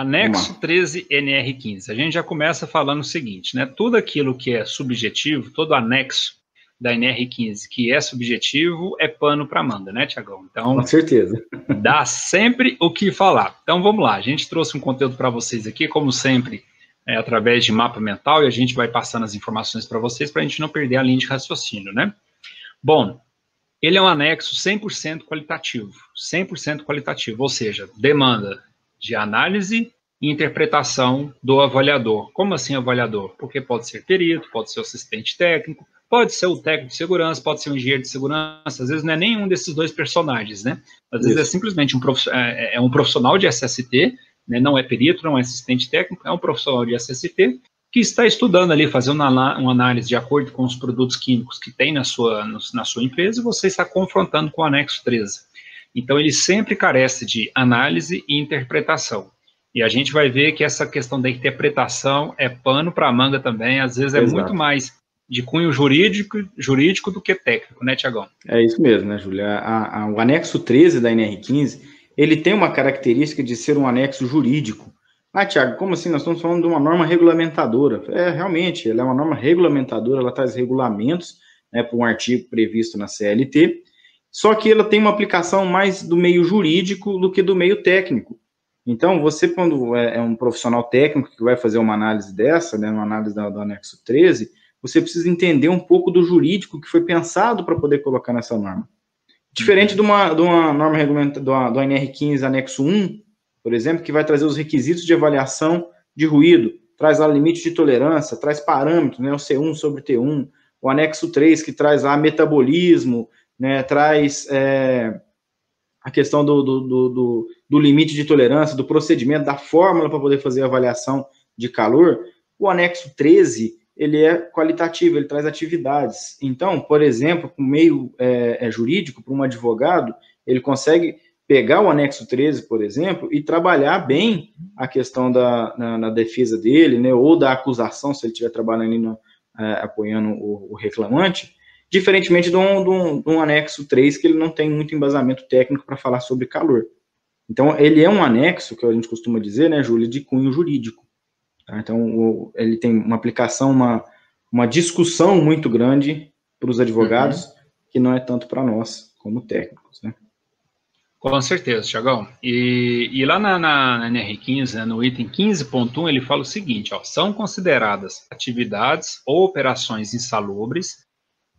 Anexo 13 NR15. A gente já começa falando o seguinte, né? Tudo aquilo que é subjetivo, todo anexo da NR15 que é subjetivo é pano para manga, né, Tiagão? Então, com certeza. Dá sempre o que falar. Então vamos lá, a gente trouxe um conteúdo para vocês aqui, como sempre, através de mapa mental, e a gente vai passando as informações para vocês para a gente não perder a linha de raciocínio, né? Bom, ele é um anexo 100% qualitativo, 100% qualitativo, ou seja, demanda de análise e interpretação do avaliador. Como assim avaliador? Porque pode ser perito, pode ser o assistente técnico, pode ser o técnico de segurança, pode ser o engenheiro de segurança, às vezes não é nenhum desses dois personagens, né? Às vezes é simplesmente um profissional de SST, né? Não é perito, não é assistente técnico, é um profissional de SST que está estudando ali, fazendo uma análise de acordo com os produtos químicos que tem na sua empresa, e você está confrontando com o anexo 13. Então, ele sempre carece de análise e interpretação. E a gente vai ver que essa questão da interpretação é pano para manga também, às vezes é muito mais de cunho jurídico do que técnico, né, Tiagão? É isso mesmo, né, Júlia? O anexo 13 da NR15, ele tem uma característica de ser um anexo jurídico. Ah, Tiago, como assim? Nós estamos falando de uma norma regulamentadora. Realmente, ela é uma norma regulamentadora, ela traz regulamentos, né, para um artigo previsto na CLT, só que ela tem uma aplicação mais do meio jurídico do que do meio técnico. Então, você, quando é um profissional técnico que vai fazer uma análise dessa, né, uma análise do anexo 13, você precisa entender um pouco do jurídico que foi pensado para poder colocar nessa norma. Diferente de uma norma regulamentada do NR15 anexo 1, por exemplo, que vai trazer os requisitos de avaliação de ruído, traz lá limite de tolerância, traz parâmetros, né, o C1 sobre T1, o anexo 3, que traz lá metabolismo, né, traz a questão do limite de tolerância, do procedimento, da fórmula para poder fazer a avaliação de calor. O anexo 13, ele é qualitativo, ele traz atividades. Então, por exemplo, com meio jurídico, para um advogado, ele consegue pegar o anexo 13, por exemplo, e trabalhar bem a questão na defesa dele, né, ou da acusação, se ele estiver trabalhando ali apoiando o reclamante, diferentemente de um anexo 3, que ele não tem muito embasamento técnico para falar sobre calor. Então, ele é um anexo, que a gente costuma dizer, né, Júlia, de cunho jurídico. Tá? Então, ele tem uma aplicação, uma discussão muito grande para os advogados, que não é tanto para nós, como técnicos, né? Com certeza, Tiagão. E lá na NR15, né, no item 15.1, ele fala o seguinte, ó, são consideradas atividades ou operações insalubres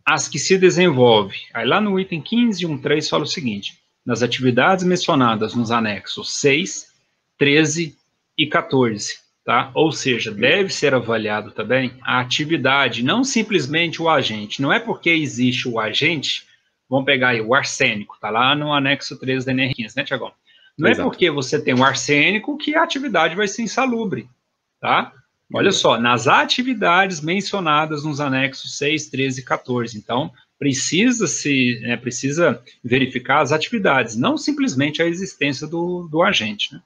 as que se desenvolve. Aí lá no item 15.1.3 fala o seguinte, nas atividades mencionadas nos anexos 6, 13 e 14, tá? Ou seja, deve ser avaliado também a atividade, não simplesmente o agente. Não é porque existe o agente, vamos pegar aí o arsênico, tá lá no anexo 13 da NR15, né, Tiagão? Não é porque você tem o arsênico que a atividade vai ser insalubre, tá? Olha só, nas atividades mencionadas nos anexos 6, 13 e 14. Então, precisa verificar as atividades, não simplesmente a existência do agente, né?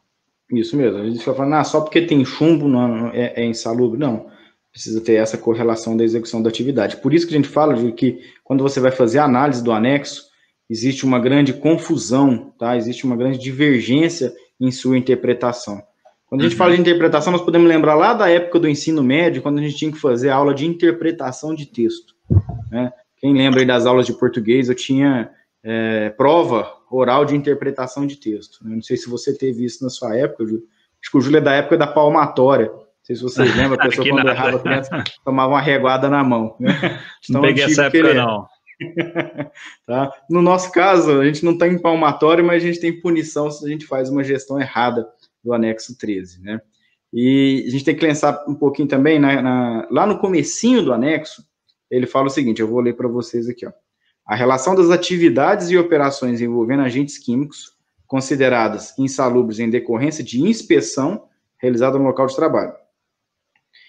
Isso mesmo. A gente fica falando, só porque tem chumbo não é insalubre. Não. Precisa ter essa correlação da execução da atividade. Por isso que a gente fala de que, quando você vai fazer a análise do anexo, existe uma grande confusão, tá? Existe uma grande divergência em sua interpretação. Quando a gente fala de interpretação, nós podemos lembrar lá da época do ensino médio, quando a gente tinha que fazer aula de interpretação de texto, né? Quem lembra aí das aulas de português, eu tinha prova oral de interpretação de texto. Eu não sei se você teve isso na sua época, acho que o Júlio é da época da palmatória. Não sei se vocês lembram, a pessoa quando errava a criança tomava uma reguada na mão, né? Não peguei essa época, não. Tá? No nosso caso, a gente não está em palmatória, mas a gente tem punição se a gente faz uma gestão errada do anexo 13, né? E a gente tem que pensar um pouquinho também, lá no comecinho do anexo, ele fala o seguinte, eu vou ler para vocês aqui, ó. A relação das atividades e operações envolvendo agentes químicos consideradas insalubres em decorrência de inspeção realizada no local de trabalho.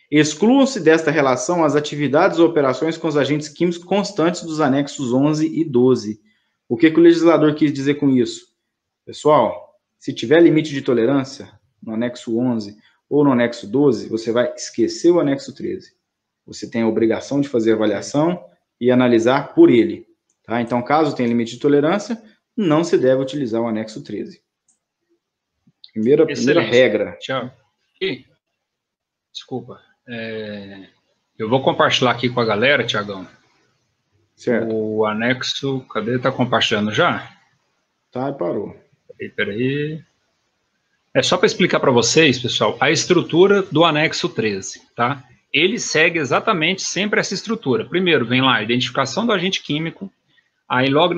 Excluam-se desta relação as atividades ou operações com os agentes químicos constantes dos anexos 11 e 12. O que o legislador quis dizer com isso? Pessoal, se tiver limite de tolerância no anexo 11 ou no anexo 12, você vai esquecer o anexo 13. Você tem a obrigação de fazer a avaliação e analisar por ele. Tá? Então, caso tenha limite de tolerância, não se deve utilizar o anexo 13. Primeira regra. Ih, desculpa. Eu vou compartilhar aqui com a galera, Tiagão. Certo. O anexo, cadê? Tá compartilhando já? Tá, parou. Peraí. É só para explicar para vocês, pessoal, a estrutura do anexo 13, tá? Ele segue exatamente sempre essa estrutura. Primeiro vem lá a identificação do agente químico, aí logo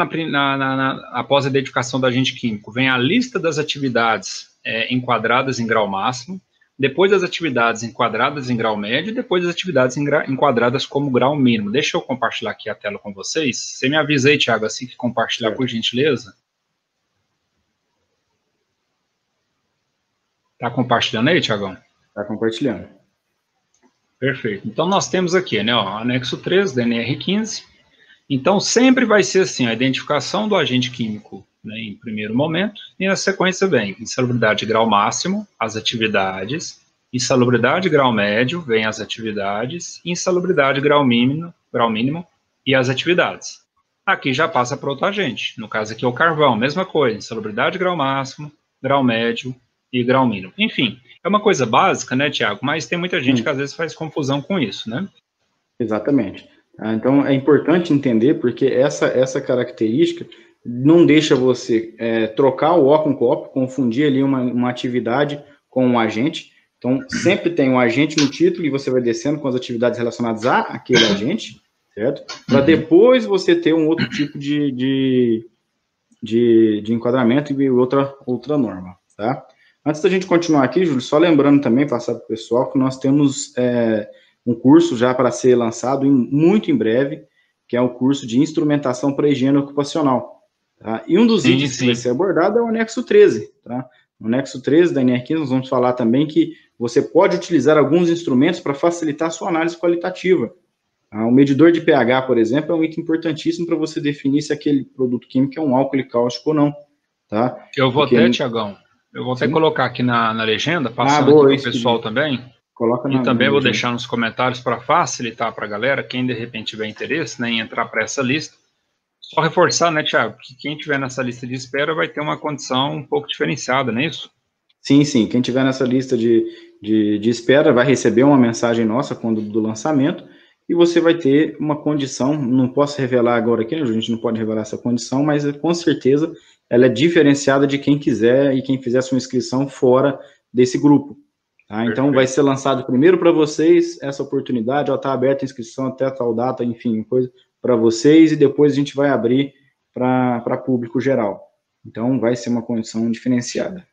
após a identificação do agente químico vem a lista das atividades enquadradas em grau máximo, depois das atividades enquadradas em grau médio, e depois das atividades enquadradas como grau mínimo. Deixa eu compartilhar aqui a tela com vocês. Você me avisa aí, Thiago, assim que compartilhar, por gentileza. Tá compartilhando aí, Thiagão? Tá compartilhando. Perfeito. Então, nós temos aqui, né, ó, anexo 3 da NR15. Então, sempre vai ser assim, a identificação do agente químico, né, em primeiro momento, e na sequência vem insalubridade grau máximo, as atividades, insalubridade grau médio, vem as atividades, insalubridade grau mínimo e as atividades. Aqui já passa para outro agente, no caso aqui é o carvão, mesma coisa, insalubridade grau máximo, grau médio e grau mínimo. Enfim, é uma coisa básica, né, Tiago? Mas tem muita gente que às vezes faz confusão com isso, né? Exatamente. Então, é importante entender, porque essa característica não deixa você trocar o O com o copo, confundir ali uma atividade com um agente. Então, sempre tem um agente no título e você vai descendo com as atividades relacionadas àquele agente, certo? Para depois você ter um outro tipo de enquadramento e outra norma, tá? Antes da gente continuar aqui, Júlio, só lembrando também, passar para o pessoal, que nós temos um curso já para ser lançado muito em breve, que é o curso de instrumentação para higiene ocupacional. Tá? E um dos itens que vai ser abordado é o anexo 13. Tá? No anexo 13 da NR15, nós vamos falar também que você pode utilizar alguns instrumentos para facilitar a sua análise qualitativa. Tá? O medidor de pH, por exemplo, é um item importantíssimo para você definir se aquele produto químico é um álcool cáustico ou não. Tá? Eu vou até, Tiagão, colocar aqui na legenda, passando aqui para o pessoal também. E também vou deixar nos comentários para facilitar para a galera, quem de repente tiver interesse, né, em entrar para essa lista. Só reforçar, né, Thiago, que quem tiver nessa lista de espera vai ter uma condição um pouco diferenciada, não é isso? Sim, sim. Quem tiver nessa lista de espera vai receber uma mensagem nossa quando do lançamento e você vai ter uma condição, não posso revelar agora aqui, a gente não pode revelar essa condição, mas com certeza ela é diferenciada de quem quiser e quem fizer sua inscrição fora desse grupo. Tá? Então, vai ser lançado primeiro para vocês essa oportunidade, já está aberta a inscrição até tal data, enfim, coisa para vocês, e depois a gente vai abrir para público geral. Então, vai ser uma condição diferenciada.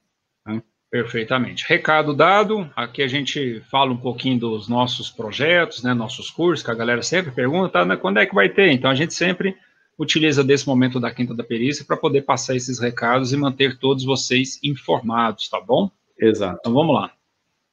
Tá? Perfeitamente. Recado dado, aqui a gente fala um pouquinho dos nossos projetos, né, nossos cursos, que a galera sempre pergunta, né, quando é que vai ter? Então, a gente sempre utiliza desse momento da Quinta da Perícia para poder passar esses recados e manter todos vocês informados, tá bom? Exato. Então, vamos lá.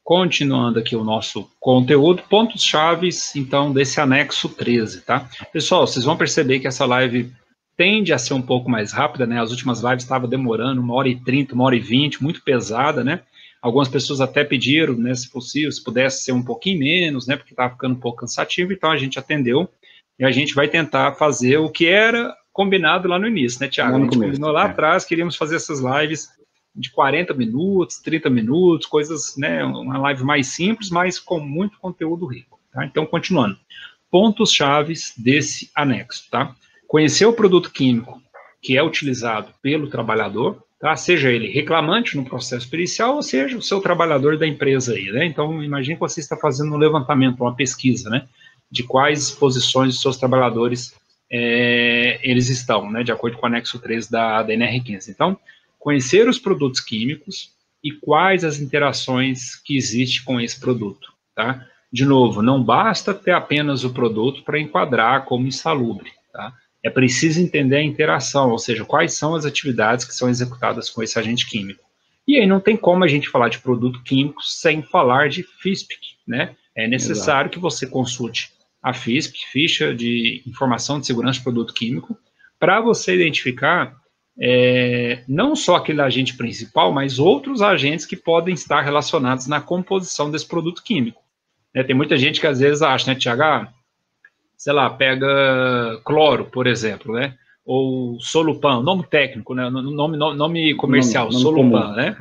Continuando aqui o nosso conteúdo, pontos chaves, então, desse anexo 13, tá? Pessoal, vocês vão perceber que essa live tende a ser um pouco mais rápida, né? As últimas lives estavam demorando 1h30, 1h20, muito pesada, né? Algumas pessoas até pediram, né, se possível, se pudesse ser um pouquinho menos, né? Porque estava ficando um pouco cansativo, então a gente atendeu e a gente vai tentar fazer o que era combinado lá no início, né, Thiago? A gente combinou lá atrás, queríamos fazer essas lives de 40 minutos, 30 minutos, coisas, né, uma live mais simples, mas com muito conteúdo rico, tá? Então, continuando. Pontos chaves desse anexo, tá? Conhecer o produto químico que é utilizado pelo trabalhador, tá? Seja ele reclamante no processo pericial, ou seja, o seu trabalhador da empresa aí, né? Então, imagine que você está fazendo um levantamento, uma pesquisa, né? De quais posições os seus trabalhadores eles estão, né? De acordo com o anexo 3 da NR15. Então, conhecer os produtos químicos e quais as interações que existem com esse produto, tá? De novo, não basta ter apenas o produto para enquadrar como insalubre, tá? É preciso entender a interação, ou seja, quais são as atividades que são executadas com esse agente químico. E aí não tem como a gente falar de produto químico sem falar de FISPIC, né? É necessário que você consulte a FISPIC, Ficha de Informação de Segurança de Produto Químico, para você identificar não só aquele agente principal, mas outros agentes que podem estar relacionados na composição desse produto químico. Tem muita gente que às vezes acha, né, Tiago, sei lá, pega cloro, por exemplo, né, ou solupan, nome técnico, né, nome comercial, nome solupan, comum, né,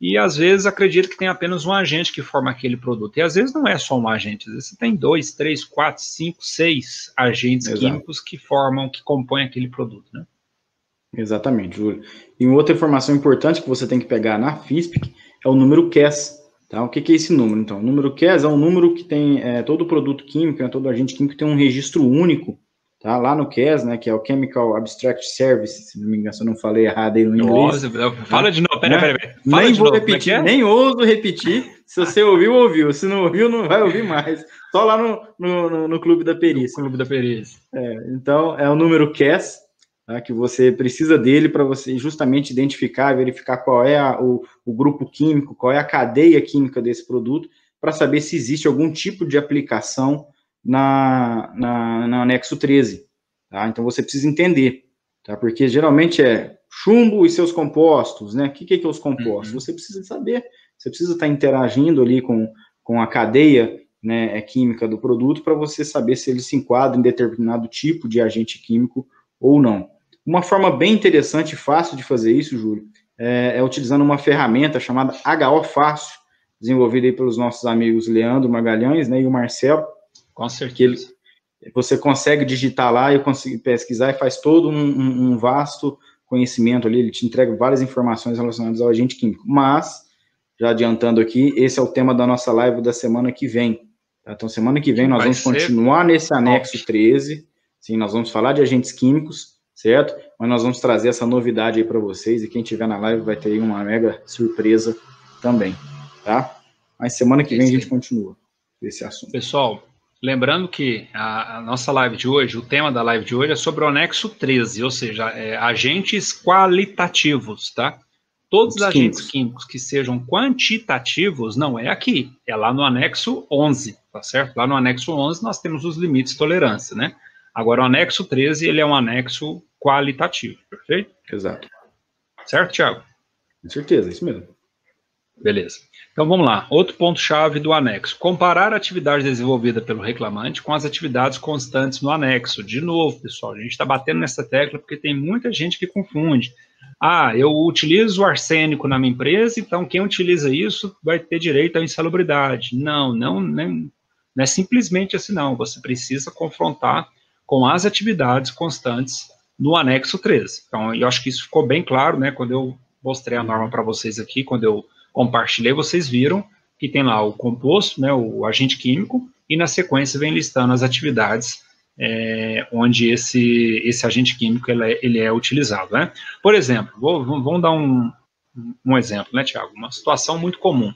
e às vezes acredita que tem apenas um agente que forma aquele produto. E às vezes não é só um agente, às vezes você tem 2, 3, 4, 5, 6 agentes químicos que compõem aquele produto, né? Exatamente, Júlio. E uma outra informação importante que você tem que pegar na FISPIC é o número CAS. Tá? O que é esse número? Então, o número CAS é um número que tem todo produto químico, todo agente químico tem um registro único. Tá? Lá no CAS, né, que é o Chemical Abstract Service, se não me engano, se eu não falei errado aí no inglês. Nossa, fala de novo, peraí. Nem vou repetir, nem ouso repetir. Se você ouviu, ouviu. Se não ouviu, não vai ouvir mais. Só lá no Clube da Perícia. Clube da Perícia. Então, é o número CAS, tá, que você precisa dele para você justamente identificar, verificar qual é o grupo químico, qual é a cadeia química desse produto, para saber se existe algum tipo de aplicação no anexo 13, tá? Então você precisa entender, tá? Porque geralmente é chumbo e seus compostos, né? O que é os compostos? Você precisa saber, você precisa estar interagindo ali com a cadeia, né, química do produto para você saber se ele se enquadra em determinado tipo de agente químico ou não. Uma forma bem interessante e fácil de fazer isso, Júlio, é utilizando uma ferramenta chamada HO Fácil, desenvolvida aí pelos nossos amigos Leandro Magalhães, né, e o Marcelo. Com certeza. Você consegue digitar lá, eu consigo pesquisar e faz todo um vasto conhecimento ali, ele te entrega várias informações relacionadas ao agente químico. Mas, já adiantando aqui, esse é o tema da nossa live da semana que vem. Tá? Então, semana que vem nós vamos continuar nesse anexo 13, sim, nós vamos falar de agentes químicos, certo? Mas nós vamos trazer essa novidade aí para vocês, e quem estiver na live vai ter aí uma mega surpresa também, tá? Mas semana que vem a gente continua esse assunto. Pessoal, lembrando que a nossa live de hoje, o tema da live de hoje é sobre o anexo 13, ou seja, agentes qualitativos, tá? Todos os agentes químicos que sejam quantitativos não é aqui, é lá no anexo 11, tá certo? Lá no anexo 11 nós temos os limites de tolerância, né? Agora o anexo 13, ele é um anexo qualitativo, perfeito? Exato. Certo, Thiago? Com certeza, isso mesmo. Beleza. Então vamos lá. Outro ponto-chave do anexo. Comparar a atividade desenvolvida pelo reclamante com as atividades constantes no anexo. De novo, pessoal, a gente está batendo nessa tecla porque tem muita gente que confunde. Ah, eu utilizo arsênico na minha empresa, então quem utiliza isso vai ter direito à insalubridade. Não é simplesmente assim, não. Você precisa confrontar com as atividades constantes no anexo 13. Então, eu acho que isso ficou bem claro, né? Quando eu mostrei a norma para vocês aqui, quando eu compartilhei, vocês viram que tem lá o composto, né, o agente químico, e na sequência vem listando as atividades onde esse agente químico ele é utilizado, né? Por exemplo, vamos dar um exemplo, né, Tiago? Uma situação muito comum.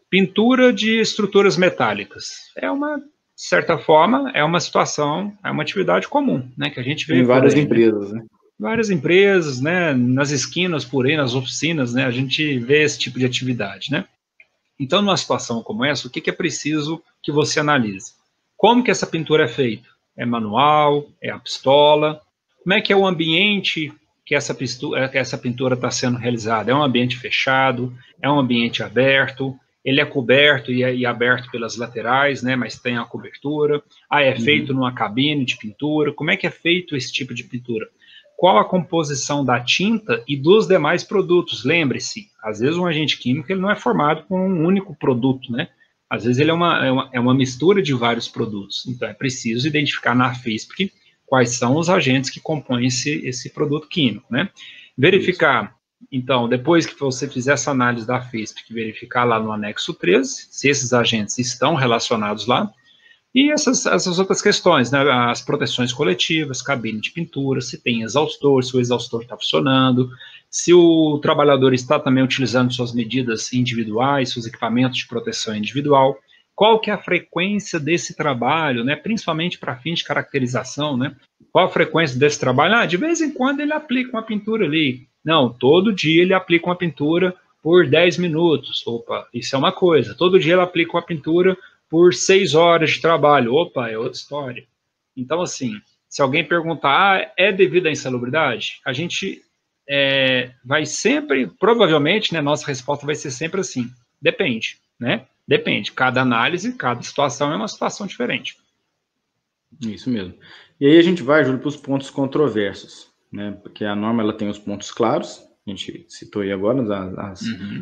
Pintura de estruturas metálicas. De certa forma, é uma situação, é uma atividade comum, né, que a gente vê em várias empresas, né? Várias empresas, né, nas esquinas por aí, nas oficinas, né, a gente vê esse tipo de atividade, né? Então, numa situação como essa, o que é preciso que você analise? Como que essa pintura é feita? É manual? É a pistola? Como é que é o ambiente que essa pintura está sendo realizada? É um ambiente fechado? É um ambiente aberto? Ele é coberto e aberto pelas laterais, né, mas tem a cobertura? É feito numa cabine de pintura? Como é que é feito esse tipo de pintura? Qual a composição da tinta e dos demais produtos? Lembre-se, às vezes um agente químico ele não é formado com um único produto, né? Às vezes ele é uma mistura de vários produtos. Então é preciso identificar na FISPIC quais são os agentes que compõem esse produto químico, né? Verificar, então, depois que você fizer essa análise da FISPIC, verificar lá no anexo 13, se esses agentes estão relacionados lá. E essas outras questões, né, as proteções coletivas, cabine de pintura, se tem exaustor, se o exaustor está funcionando, se o trabalhador está também utilizando suas medidas individuais, seus equipamentos de proteção individual, qual que é a frequência desse trabalho, né, principalmente para fins de caracterização, né, qual a frequência desse trabalho? De vez em quando ele aplica uma pintura ali. Não, todo dia ele aplica uma pintura por 10 minutos. Opa, isso é uma coisa. Todo dia ele aplica uma pintura por 6 horas de trabalho. Opa, é outra história. Então, assim, se alguém perguntar, é devido à insalubridade? A gente vai sempre, provavelmente, né, nossa resposta vai ser sempre assim, depende, né? Depende. Cada análise, cada situação é uma situação diferente. Isso mesmo. E aí a gente vai, Júlio, para os pontos controversos, né? Porque a norma ela tem os pontos claros, a gente citou aí agora,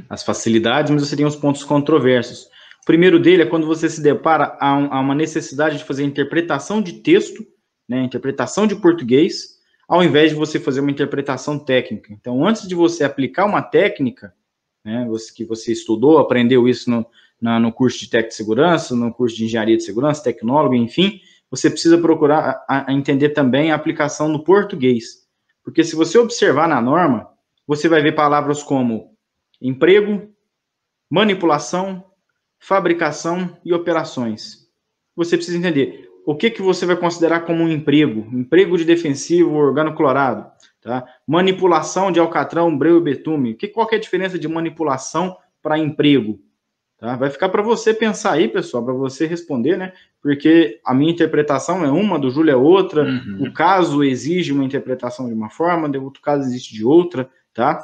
as facilidades, mas você tem os pontos controversos. O primeiro dele é quando você se depara a uma necessidade de fazer interpretação de texto, né, interpretação de português, ao invés de você fazer uma interpretação técnica. Então, antes de você aplicar uma técnica, né, que você estudou, aprendeu isso no curso de técnico de segurança, no curso de engenharia de segurança, tecnólogo, enfim, você precisa procurar entender também a aplicação no português. Porque se você observar na norma, você vai ver palavras como emprego, manipulação, fabricação e operações. Você precisa entender o que você vai considerar como um emprego de defensivo organoclorado, tá? Manipulação de alcatrão, breu e betume. Qual que é a diferença de manipulação para emprego? Tá? Vai ficar para você pensar aí, pessoal, para você responder, né? Porque a minha interpretação é uma, do Júlio é outra, o caso exige uma interpretação de uma forma, o outro caso existe de outra, tá?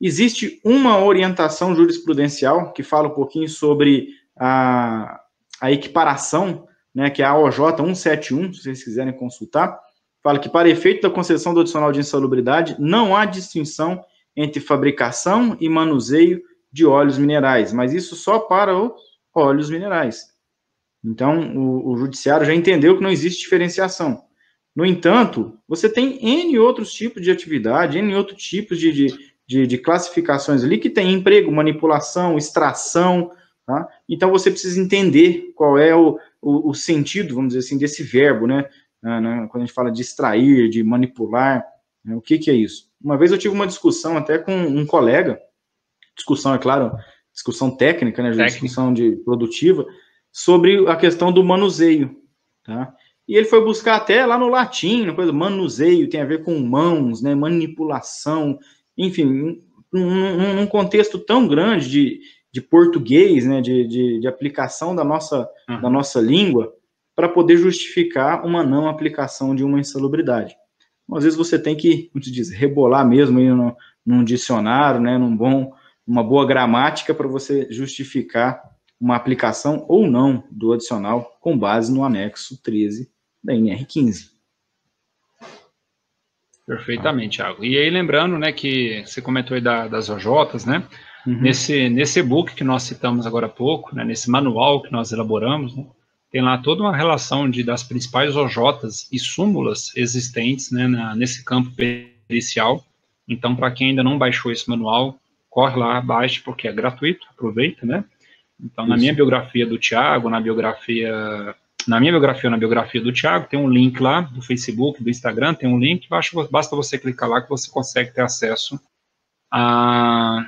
Existe uma orientação jurisprudencial que fala um pouquinho sobre a equiparação, né, que é a OJ 171, se vocês quiserem consultar, fala que para efeito da concessão do adicional de insalubridade, não há distinção entre fabricação e manuseio de óleos minerais, mas isso só para os óleos minerais. Então, o judiciário já entendeu que não existe diferenciação. No entanto, você tem N outros tipos de atividade, N outros tipos de classificações ali que tem emprego, manipulação, extração, tá? Então, você precisa entender qual é o sentido, vamos dizer assim, desse verbo, né? Quando a gente fala de extrair, de manipular, né? O que é isso? Uma vez eu tive uma discussão até com um colega, discussão, é claro, discussão técnica, né? Discussão produtiva, sobre a questão do manuseio, tá? E ele foi buscar até lá no latim, coisa, manuseio, tem a ver com mãos, né? Manipulação, enfim, num contexto tão grande de português, né? De aplicação da nossa língua, para poder justificar uma não aplicação de uma insalubridade. Às vezes você tem que, como se diz, rebolar mesmo aí num dicionário, né? Uma boa gramática para você justificar uma aplicação ou não do adicional com base no anexo 13 da NR15. Perfeitamente, Thiago. E aí, lembrando, né, que você comentou aí das OJs, né? Nesse e-book que nós citamos agora há pouco, né, nesse manual que nós elaboramos, né, tem lá toda uma relação das principais OJs e súmulas existentes, né, nesse campo pericial. Então, para quem ainda não baixou esse manual, corre lá, baixe, porque é gratuito, aproveita, né? Então, na minha biografia do Thiago, na minha biografia ou na biografia do Thiago, tem um link lá do Facebook, do Instagram, tem um link, basta você clicar lá que você consegue ter acesso a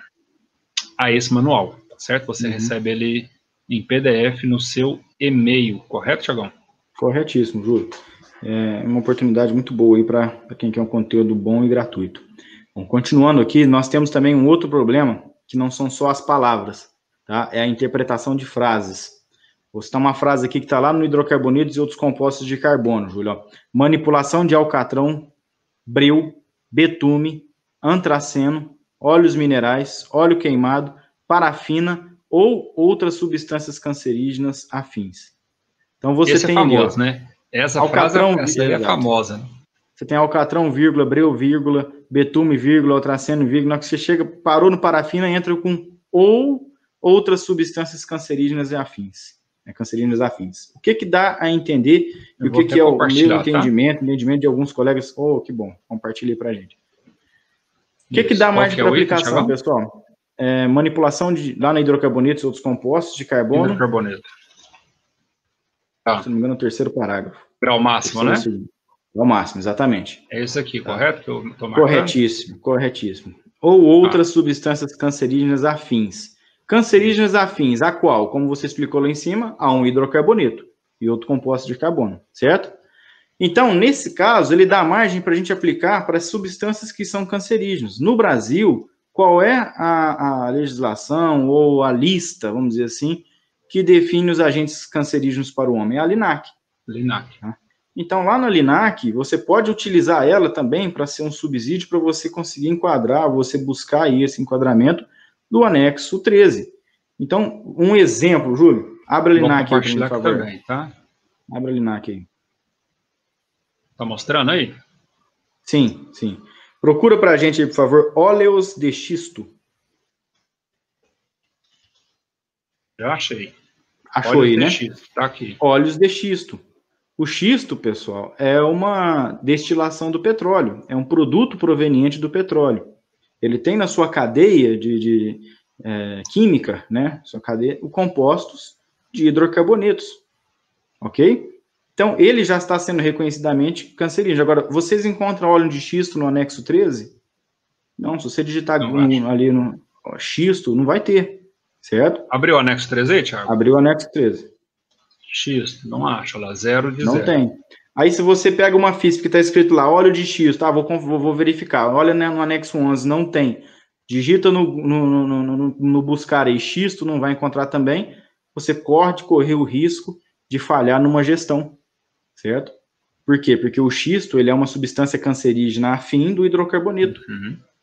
esse manual, certo? Você recebe ele em PDF no seu e-mail, correto, Thiagão? Corretíssimo, Júlio. É uma oportunidade muito boa aí para quem quer um conteúdo bom e gratuito. Bom, continuando aqui, nós temos também um outro problema, que não são só as palavras, tá? É a interpretação de frases. Vou citar uma frase aqui que está lá no hidrocarbonetos e outros compostos de carbono, Júlio. Manipulação de alcatrão, breu, betume, antraceno, óleos minerais, óleo queimado, parafina ou outras substâncias cancerígenas afins. Então você Esse tem é famoso, né? Essa alcatrão, frase essa aí é famosa. Né? Você tem alcatrão, vírgula, breu, vírgula, betume, vírgula, antraceno, vírgula. Na hora que você chega, parou no parafina, entra com ou outras substâncias cancerígenas e afins. Cancerígenas afins. O que dá a entender e o que é o meu entendimento, entendimento de alguns colegas? Oh, que bom, compartilhe para a gente. O que dá margem para aplicação, pessoal? Manipulação lá na hidrocarbonetos e outros compostos de carbono. Hidrocarboneto. Se não me engano, o terceiro parágrafo. Grau máximo, né? Grau máximo, exatamente. É isso aqui, correto? Que eu tô marcando? Corretíssimo. Ou outras substâncias cancerígenas afins. Cancerígenas afins, a qual, como você explicou lá em cima, há um hidrocarboneto e outro composto de carbono, certo? Então, nesse caso, ele dá margem para a gente aplicar para as substâncias que são cancerígenas. No Brasil, qual é a legislação ou a lista, vamos dizer assim, que define os agentes cancerígenos para o homem? É a LINAC. Tá? Então, lá na LINAC, você pode utilizar ela também para ser um subsídio para você conseguir enquadrar, você buscar aí esse enquadramento do anexo 13. Então, um exemplo, Júlio, abre a LINAC aí, por favor. Também, tá? Abre a LINAC aí. Tá mostrando aí? Sim. Procura para a gente aí, por favor, óleos de xisto. Já achei. Achou aí, né? Xisto, tá aqui. Óleos de xisto. O xisto, pessoal, é uma destilação do petróleo. É um produto proveniente do petróleo. Ele tem na sua cadeia de química, né? Sua cadeia, compostos de hidrocarbonetos. Ok? Então, ele já está sendo reconhecidamente cancerígeno. Agora, vocês encontram óleo de xisto no anexo 13? Não, se você digitar ali no xisto, não vai ter, certo? Abriu o anexo 13 aí, Thiago? Abriu o anexo 13. Xisto, não acho, lá, 0 de 0. Não tem. Aí, se você pega uma FISP que está escrito lá, óleo de xisto, tá, vou verificar. Olha, né, no anexo 11, não tem. Digita no buscar aí, xisto, não vai encontrar também. Você pode correr o risco de falhar numa gestão, certo? Por quê? Porque o xisto, ele é uma substância cancerígena afim do hidrocarboneto.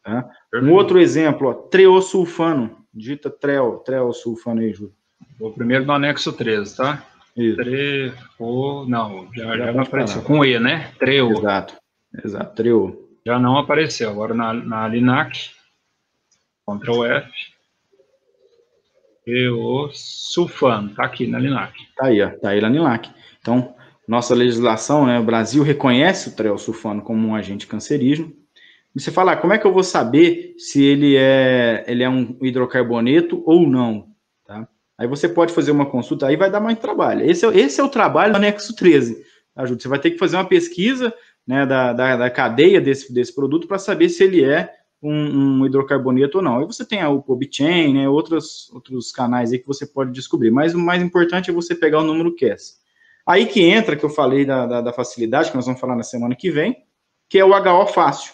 Tá? Um outro exemplo, ó, treosulfano. Digita treosulfano aí, Júlio. Vou primeiro no anexo 13, tá? Isso. Não, já não apareceu. Com E, né? Treo. Exato, treo. Já não apareceu. Agora na Linac, Ctrl F, treosulfano, tá aqui na Linac. Tá aí, ó, tá aí na Linac. Então, nossa legislação, né, o Brasil reconhece o treosulfano como um agente cancerígeno. E você fala, como é que eu vou saber se ele é um hidrocarboneto ou não? Tá? Aí você pode fazer uma consulta, aí vai dar mais trabalho. Esse é o trabalho do anexo 13. Tá, Júlio? Você vai ter que fazer uma pesquisa, né, da cadeia desse produto para saber se ele é um hidrocarboneto ou não. Aí você tem o PubChain, né, outros canais aí que você pode descobrir. Mas o mais importante é você pegar o número QES. Aí que entra, que eu falei da facilidade, que nós vamos falar na semana que vem, que é o HO fácil.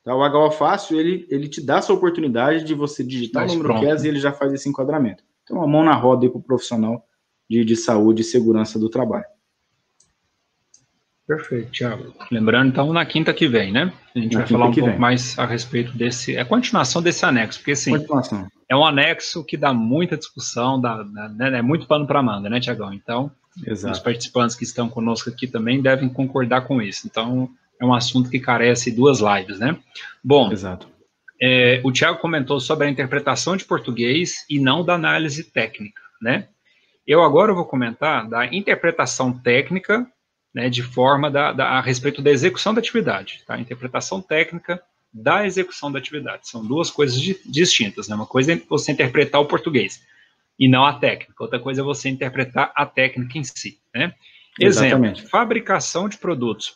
Tá? O HO fácil, ele te dá essa oportunidade de você digitar o número QES e ele já faz esse enquadramento. Então, uma mão na roda aí para o profissional de saúde e segurança do trabalho. Perfeito, Thiago. Lembrando, então, na quinta que vem, né? A gente vai falar um pouco mais a respeito desse... É a continuação desse anexo, porque, assim, é um anexo que dá muita discussão, né, é muito pano para manga, né, Thiagão? Então, os participantes que estão conosco aqui também devem concordar com isso. Então, é um assunto que carece 2 lives, né? Bom, o Thiago comentou sobre a interpretação de português e não da análise técnica, né? Eu agora vou comentar da interpretação técnica, né, de forma a respeito da execução da atividade, tá? Interpretação técnica da execução da atividade. São 2 coisas distintas, né? Uma coisa é você interpretar o português e não a técnica. Outra coisa é você interpretar a técnica em si, né? Exemplo, fabricação de produtos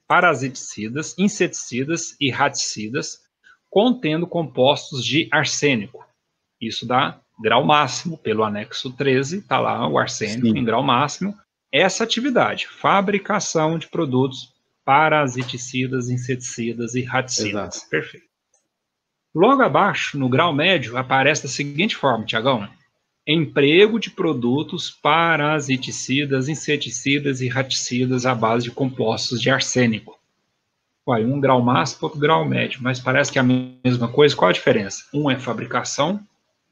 parasiticidas, inseticidas e raticidas contendo compostos de arsênico. Isso dá grau máximo, pelo anexo 13, está lá o arsênico em grau máximo. Essa atividade, fabricação de produtos parasiticidas, inseticidas e raticidas. Perfeito. Logo abaixo, no grau médio, aparece da seguinte forma, Tiagão. Emprego de produtos parasiticidas, inseticidas e raticidas à base de compostos de arsênico. Uai, um grau máximo, outro grau médio, mas parece que é a mesma coisa. Qual a diferença? Um é fabricação,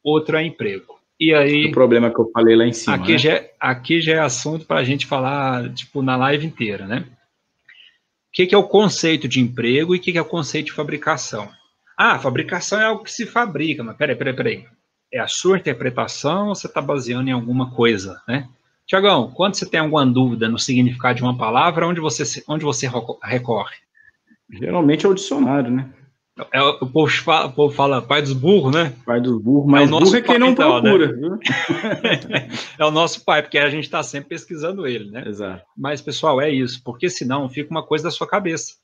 outro é emprego. E aí, o problema que eu falei lá em cima, aqui já é assunto para a gente falar, tipo, na live inteira, né? O que é o conceito de emprego e o que é o conceito de fabricação? Ah, fabricação é algo que se fabrica, mas peraí. É a sua interpretação ou você está baseando em alguma coisa, né? Tiagão, quando você tem alguma dúvida no significado de uma palavra, onde você recorre? Geralmente é o dicionário, né? O povo fala pai dos burros, né? Pai dos burros, mas burro é quem não procura, né? É o nosso pai, porque a gente está sempre pesquisando ele, né? Exato. Mas, pessoal, é isso, porque senão fica uma coisa da sua cabeça.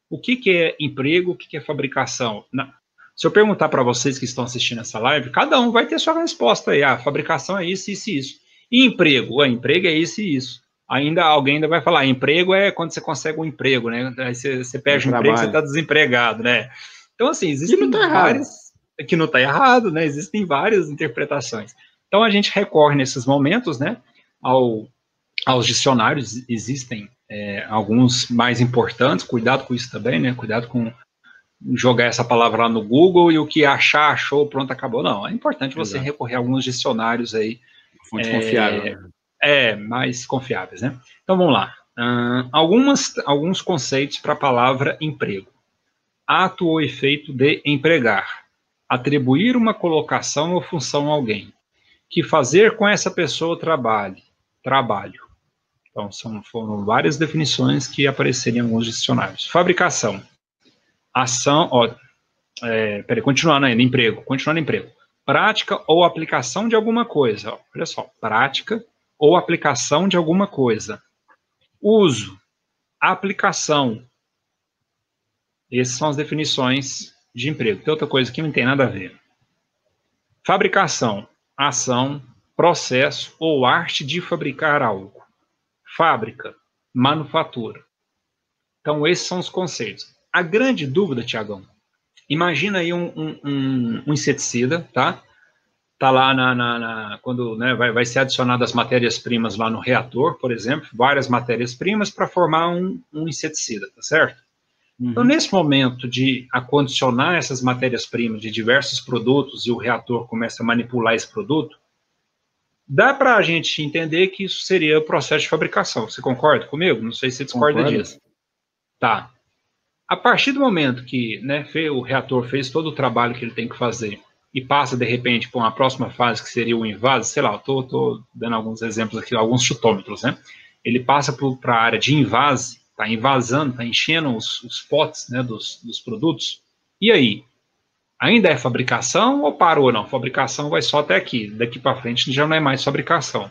O que é emprego, o que é fabricação? Se eu perguntar para vocês que estão assistindo essa live, cada um vai ter sua resposta aí. Fabricação é isso, isso e isso. E emprego? Emprego é isso e isso. Alguém ainda vai falar, emprego é quando você consegue um emprego, né? Aí você perde um emprego, você está desempregado, né? Então, assim, existem várias... Que não está errado, né? Existem várias interpretações. Então, a gente recorre nesses momentos, né? Aos dicionários, existem alguns mais importantes, cuidado com isso também, né? Cuidado com jogar essa palavra lá no Google e o que achou, pronto, acabou. Não, é importante você recorrer a alguns dicionários aí. Fonte confiável. Mais confiáveis, né? Então, vamos lá. Alguns conceitos para a palavra emprego. ato ou efeito de empregar, atribuir uma colocação ou função a alguém, que fazer com essa pessoa trabalho. Então, foram várias definições que apareceram em alguns dicionários. Fabricação, ação, continuando ainda, continuando emprego. Prática ou aplicação de alguma coisa. Olha só, prática ou aplicação de alguma coisa. Uso, aplicação. Essas são as definições de emprego. Tem outra coisa que não tem nada a ver. Fabricação, ação, processo ou arte de fabricar algo. Fábrica, manufatura. Então, esses são os conceitos. A grande dúvida, Tiagão, imagina aí um inseticida, tá? Tá lá quando, né, vai ser adicionado as matérias-primas lá no reator, por exemplo, várias matérias-primas para formar um inseticida, tá certo? Uhum. Então, nesse momento de acondicionar essas matérias-primas de diversos produtos e o reator começa a manipular esse produto, dá para a gente entender que isso seria o processo de fabricação. Você concorda comigo? Não sei se você discorda disso. Tá. A partir do momento que, né, o reator fez todo o trabalho que ele tem que fazer e passa, de repente, para uma próxima fase, que seria o invase, sei lá, estou dando alguns exemplos aqui, alguns chutômetros, né? Ele passa para a área de invase, está invasando, está enchendo os potes, né, dos produtos. E aí? Ainda é fabricação ou parou? Não, fabricação vai só até aqui. Daqui para frente já não é mais fabricação.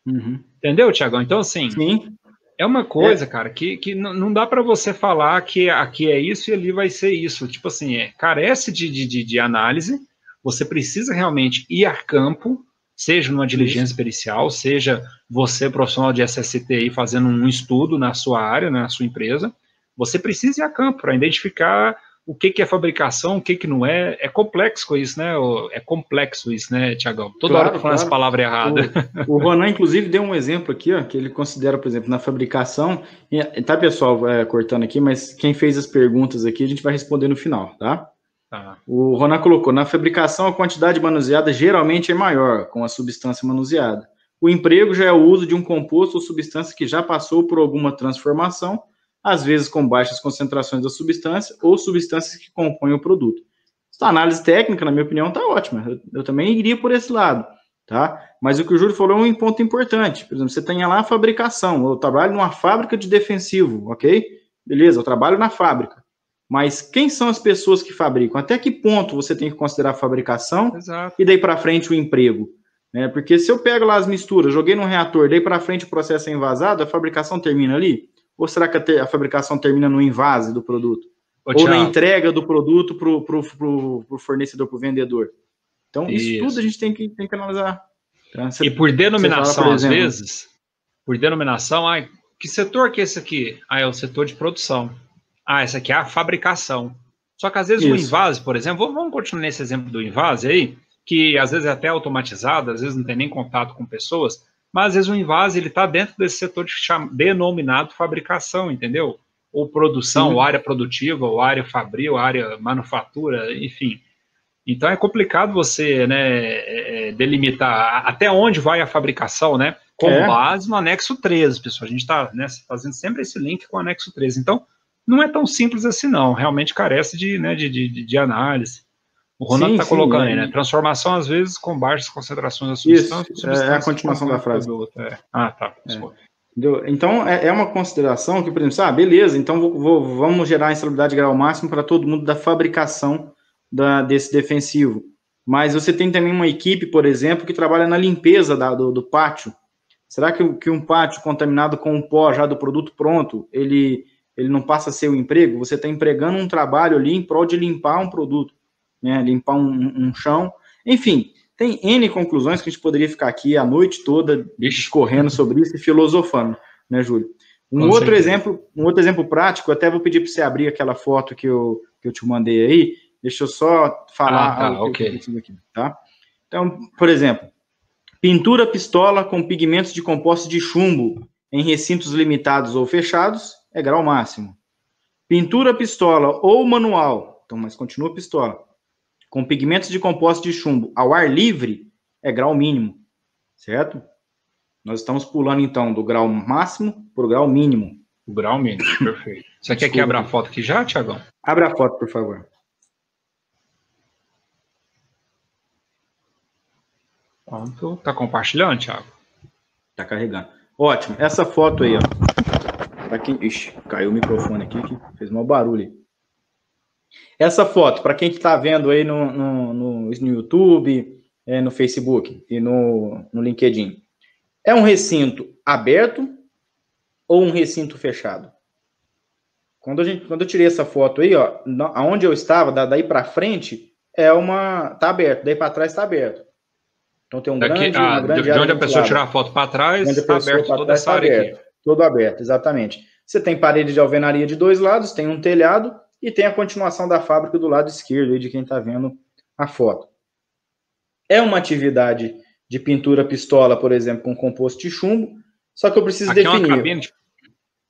Uhum. Entendeu, Tiagão? Então, assim, sim, é uma coisa, cara, que não dá para você falar que aqui é isso e ali vai ser isso. Tipo assim, carece de análise. Você precisa realmente ir a campo, seja numa diligência pericial, seja você, profissional de SST, aí, fazendo um estudo na sua área, na sua empresa. Você precisa ir a campo para identificar o que é fabricação, o que não é. É complexo isso, né? É complexo isso, né, Tiagão? Toda hora que fala essa palavra errada. O Ronan, inclusive, deu um exemplo aqui, ó, que ele considera, por exemplo, na fabricação. Tá, pessoal, cortando aqui, mas quem fez as perguntas aqui, a gente vai responder no final, tá? O Ronan colocou, na fabricação, a quantidade manuseada geralmente é maior, com a substância manuseada. O emprego já é o uso de um composto ou substância que já passou por alguma transformação, às vezes com baixas concentrações da substância ou substâncias que compõem o produto. Essa análise técnica, na minha opinião, está ótima. Eu também iria por esse lado, tá? Mas o que o Júlio falou é um ponto importante. Por exemplo, você tem lá a fabricação. Eu trabalho numa fábrica de defensivo, ok? Beleza, eu trabalho na fábrica. Mas quem são as pessoas que fabricam? Até que ponto você tem que considerar a fabricação? Exato. E daí para frente o emprego? Né? Porque se eu pego lá as misturas, joguei num reator, daí para frente o processo é envasado, a fabricação termina ali? Ou será que a fabricação termina no invase do produto? Ou na entrega do produto para o fornecedor, para o vendedor? Então, isso tudo a gente tem que analisar. Então, e por denominação, fala, por exemplo, às vezes, por denominação, que setor que é esse aqui? É o setor de produção. Essa aqui é a fabricação. Só que às vezes o invase, por exemplo, vamos continuar nesse exemplo do invase aí, que às vezes é até automatizado, às vezes não tem nem contato com pessoas, mas às vezes o invase ele está dentro desse setor denominado fabricação, entendeu? Ou produção, ou área produtiva, ou área fabril, ou área manufatura, enfim. Então é complicado você, né, delimitar até onde vai a fabricação, né? Com base no anexo 13, pessoal. A gente está, né, fazendo sempre esse link com o anexo 13. Então, não é tão simples assim, não. Realmente carece de análise. O Ronaldo está colocando aí, né? Transformação, às vezes, com baixas concentrações da substância. Isso, é a continuação da frase. Tá. Então, é uma consideração que, por exemplo, beleza, então vamos gerar a insalubridade de grau máximo para todo mundo da fabricação desse defensivo. Mas você tem também uma equipe, por exemplo, que trabalha na limpeza do pátio. Será que um pátio contaminado com o pó já do produto pronto, ele não passa a ser o emprego? Você está empregando um trabalho ali em prol de limpar um produto, né? Limpar um chão. Enfim, tem N conclusões que a gente poderia ficar aqui a noite toda discorrendo sobre isso e filosofando, né, Júlio? Um outro exemplo prático, até vou pedir para você abrir aquela foto que eu te mandei aí. Deixa eu só falar ok. Aqui, tá? Então, por exemplo, pintura pistola com pigmentos de compostos de chumbo em recintos limitados ou fechados é grau máximo. Pintura pistola ou manual, então, mas continua pistola, com pigmentos de compostos de chumbo ao ar livre é grau mínimo, certo? Nós estamos pulando, então, do grau máximo para o grau mínimo. O grau mínimo, perfeito. Você quer que abra a foto aqui já, Tiagão? Abra a foto, por favor. Pronto. Tá compartilhando, Thiago? Tá carregando. Ótimo. Essa foto aí, ó. Pra quem... Ixi, caiu o microfone aqui, que fez mau barulho. Essa foto, para quem está vendo aí no YouTube, no Facebook e no LinkedIn, é um recinto aberto ou um recinto fechado? Quando eu tirei essa foto aí, ó, aonde eu estava, daí para frente, tá aberto, daí para trás está aberto. Então tem uma grande área. De onde a pessoa tirar a foto para trás, está aberto toda essa área aqui. Todo aberto, exatamente. Você tem parede de alvenaria de dois lados, tem um telhado e tem a continuação da fábrica do lado esquerdo aí de quem está vendo a foto. É uma atividade de pintura pistola, por exemplo, com composto de chumbo, só que eu preciso aqui definir. É uma cabine de...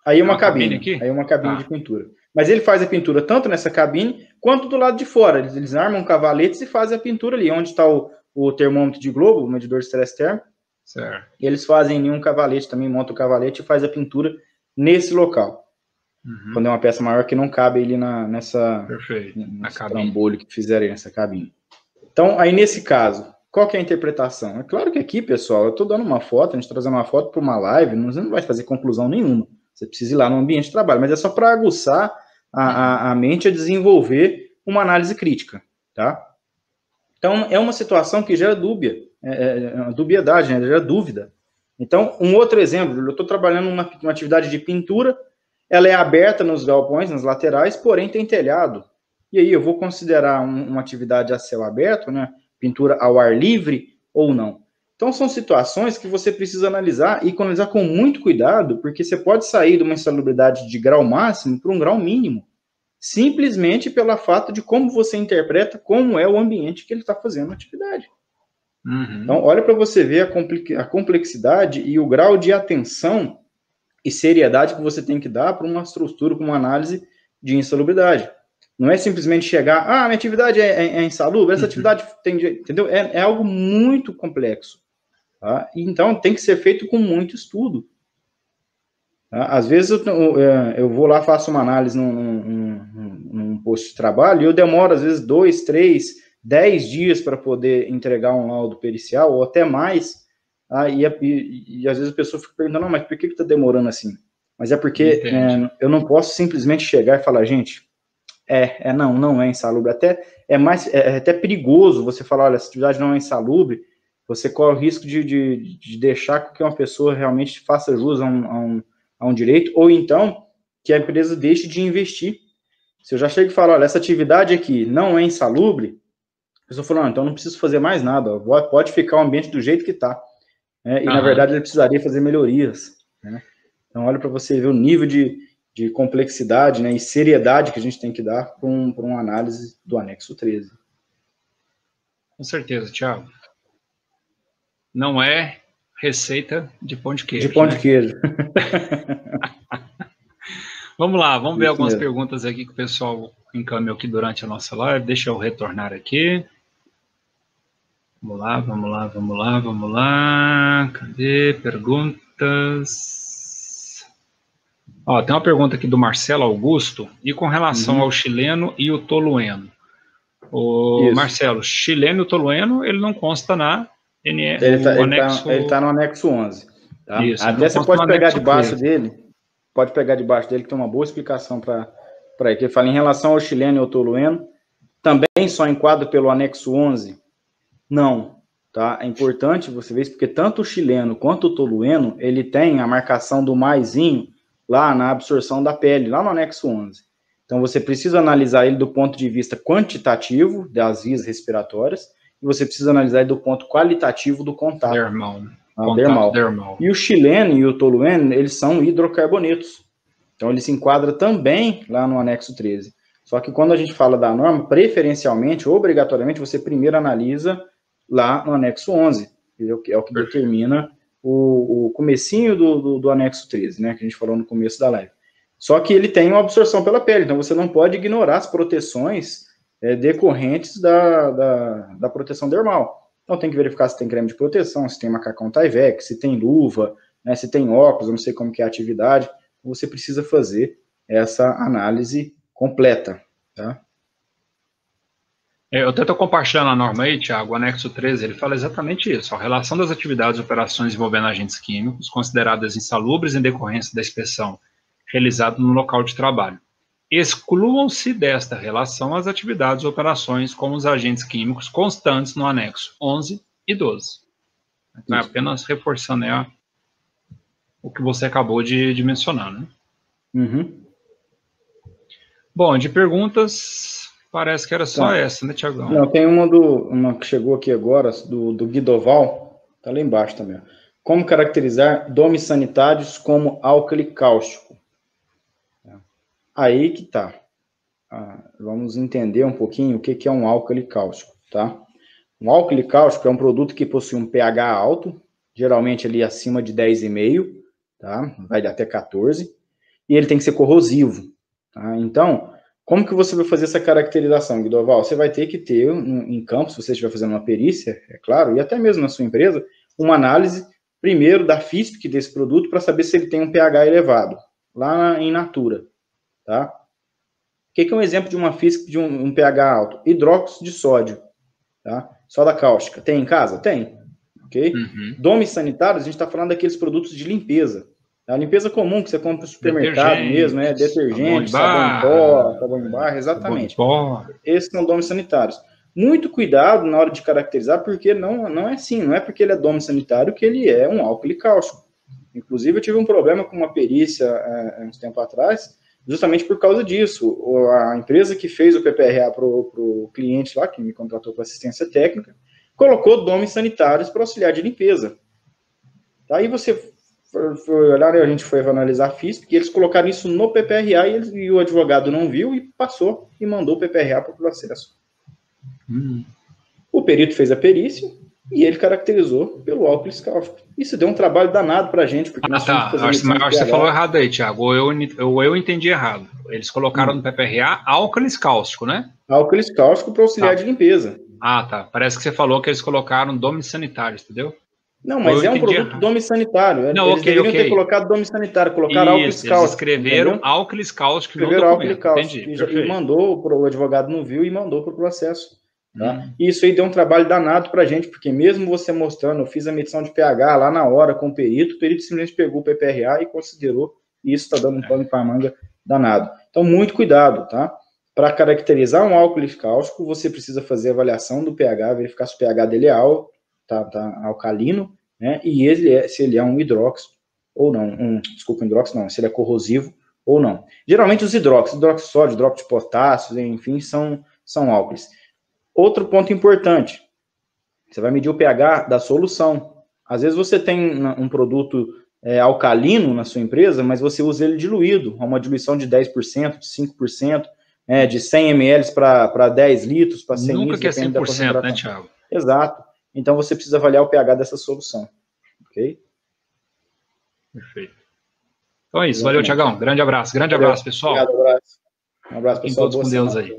Aí é uma cabine aqui? Aí é uma cabine de pintura. Mas ele faz a pintura tanto nessa cabine quanto do lado de fora. Eles armam cavaletes e fazem a pintura ali, onde está o termômetro de globo, o medidor de estresse térmico. Certo. Eles fazem em um cavalete, também monta o cavalete e faz a pintura nesse local. Uhum. Quando é uma peça maior que não cabe ali nesse trambolho que fizeram aí nessa cabine. Então, aí nesse caso, qual que é a interpretação? É claro que aqui, pessoal, eu estou dando uma foto, a gente está trazendo uma foto para uma live, você não vai fazer conclusão nenhuma. Você precisa ir lá no ambiente de trabalho, mas é só para aguçar a mente a desenvolver uma análise crítica, tá? Então, é uma situação que gera dúbia, uma dubiedade, né? Gera dúvida. Então, um outro exemplo, eu estou trabalhando uma atividade de pintura, ela é aberta nos galpões, nas laterais, porém tem telhado. E aí, eu vou considerar uma atividade a céu aberto, né? Pintura ao ar livre ou não? Então, são situações que você precisa analisar e analisar com muito cuidado, porque você pode sair de uma insalubridade de grau máximo para um grau mínimo, simplesmente pelo fato de como você interpreta como é o ambiente que ele está fazendo a atividade. Uhum. Então, olha para você ver a complexidade e o grau de atenção e seriedade que você tem que dar para uma estrutura, para uma análise de insalubridade. Não é simplesmente chegar, minha atividade é insalubre, essa atividade tem, entendeu? É algo muito complexo. Tá? Então, tem que ser feito com muito estudo. Tá? Às vezes, eu vou lá, faço uma análise num posto de trabalho e eu demoro, às vezes, 2, 3, 10 dias para poder entregar um laudo pericial, ou até mais. Tá? E às vezes a pessoa fica perguntando, mas por que está demorando assim? Mas é porque eu não posso simplesmente chegar e falar, gente, não é insalubre. É até perigoso você falar, olha, essa atividade não é insalubre, você corre o risco de deixar com que uma pessoa realmente faça jus a um direito, ou então que a empresa deixe de investir. Se eu já chego e falo, olha, essa atividade aqui não é insalubre, a pessoa fala, então não preciso fazer mais nada, pode ficar o ambiente do jeito que está. E, na verdade, ele precisaria fazer melhorias. Né? Então, olha para você ver o nível de complexidade, né, e seriedade que a gente tem que dar para uma análise do anexo 13. Com certeza, Thiago. Não é receita de pão de queijo. De pão de queijo. Vamos lá, vamos ver algumas perguntas aqui que o pessoal encaminhou aqui durante a nossa live. Deixa eu retornar aqui. Vamos lá. Cadê? Perguntas. Tem uma pergunta aqui do Marcelo Augusto, e com relação ao chileno e o tolueno. Marcelo, chileno e o tolueno, ele não consta na anexo... Ele está no anexo 11. Tá? Isso, até você pode pegar debaixo dele, que tem uma boa explicação para ele. Ele fala, em relação ao chileno e ao tolueno, também só enquadra pelo anexo 11? Não. Tá? É importante você ver isso, porque tanto o chileno quanto o tolueno, ele tem a marcação do maisinho lá na absorção da pele, lá no anexo 11. Então, você precisa analisar ele do ponto de vista quantitativo das vias respiratórias, e você precisa analisar ele do ponto qualitativo do contato. Dermal. E o chileno e o tolueno, eles são hidrocarbonetos. Então, ele se enquadra também lá no anexo 13. Só que quando a gente fala da norma, preferencialmente, obrigatoriamente, você primeiro analisa lá no anexo 11, que é o que determina o comecinho do anexo 13, né, que a gente falou no começo da live. Só que ele tem uma absorção pela pele, então você não pode ignorar as proteções decorrentes da proteção dermal. Então tem que verificar se tem creme de proteção, se tem macacão Tyvek, se tem luva, né, se tem óculos, eu não sei como que é a atividade. você precisa fazer essa análise completa, tá? Eu até estou compartilhando a norma aí, Thiago, o anexo 13, ele fala exatamente isso, a relação das atividades e operações envolvendo agentes químicos consideradas insalubres em decorrência da inspeção realizada no local de trabalho. Excluam-se desta relação as atividades e operações com os agentes químicos constantes no anexo 11 e 12. Então, é apenas reforçando o que você acabou de mencionar, né? Uhum. Bom, de perguntas, parece que era só essa, né, Thiagão? Não, tem uma que chegou aqui agora, do Guidoval, tá lá embaixo também. Como caracterizar domes sanitários como álcali cáustico? Aí que tá. Vamos entender um pouquinho o que é um álcali cáustico, tá? Um álcali cáustico é um produto que possui um pH alto, geralmente ali acima de 10,5, tá? Vai até 14, e ele tem que ser corrosivo, tá? Então, como que você vai fazer essa caracterização, Guidoval? Você vai ter que ter em campo, se você estiver fazendo uma perícia, é claro, e até mesmo na sua empresa, uma análise, primeiro, da FISP desse produto, para saber se ele tem um pH elevado, lá em natura, tá? O que é um exemplo de uma FISP de um pH alto? Hidróxido de sódio, tá? Soda cáustica. Tem em casa? Tem. Ok? Uhum. Domes sanitários, a gente está falando daqueles produtos de limpeza. A limpeza comum que você compra no supermercado mesmo, né? Detergente, sabão em pó, sabão em barra, exatamente. Esses são domes sanitários. Muito cuidado na hora de caracterizar, porque não é assim, não é porque ele é dome sanitário que ele é um álcali cáustico. Inclusive, eu tive um problema com uma perícia há uns tempo atrás, justamente por causa disso. A empresa que fez o PPRA para o cliente lá, que me contratou para assistência técnica, colocou domes sanitários para auxiliar de limpeza. Aí você foi olhar, a gente foi analisar a FISP, e eles colocaram isso no PPRA e o advogado não viu e passou e mandou o PPRA para o processo. O perito fez a perícia e ele caracterizou pelo álcali cáustico. Isso deu um trabalho danado para a gente, porque nós tínhamos que fazer acho que você falou errado aí, Thiago, ou eu entendi errado. Eles colocaram no PPRA álcali cáustico, né? Álcali cáustico para auxiliar de limpeza. Ah, tá. Parece que você falou que eles colocaram domes sanitários, entendeu? Não, mas é um produto dome sanitário. Não, eles deveriam ter colocado dome sanitário, colocaram álcali cáustico. Eles escreveram álcali cáustico no documento. Entendi, e mandou, o advogado não viu e mandou para o processo. Tá? E isso aí deu um trabalho danado para a gente, porque mesmo você mostrando, eu fiz a medição de pH lá na hora com o perito simplesmente pegou o PPRA e considerou, e isso está dando um pano para a manga danado. Então, muito cuidado, tá? Para caracterizar um álcali cáustico, você precisa fazer a avaliação do pH, verificar se o pH dele é alto, tá alcalino, né? E se ele é um hidróxido ou não. Desculpa, hidróxido não, se ele é corrosivo ou não. Geralmente os hidróxidos de sódio, hidróxido de potássio, enfim, são álcalis. Outro ponto importante, você vai medir o pH da solução. Às vezes você tem um produto alcalino na sua empresa, mas você usa ele diluído, uma diluição de 10%, de 5%, de 100 ml para 10 litros, para 100 litros. Nunca que é 100%, né, Thiago? Exato. Então você precisa avaliar o pH dessa solução. Ok? Perfeito. Então é isso. Valeu, Thiagão. Grande abraço. Grande abraço, pessoal. Obrigado, abraço. Um abraço, pessoal. Fiquem todos com Deus aí.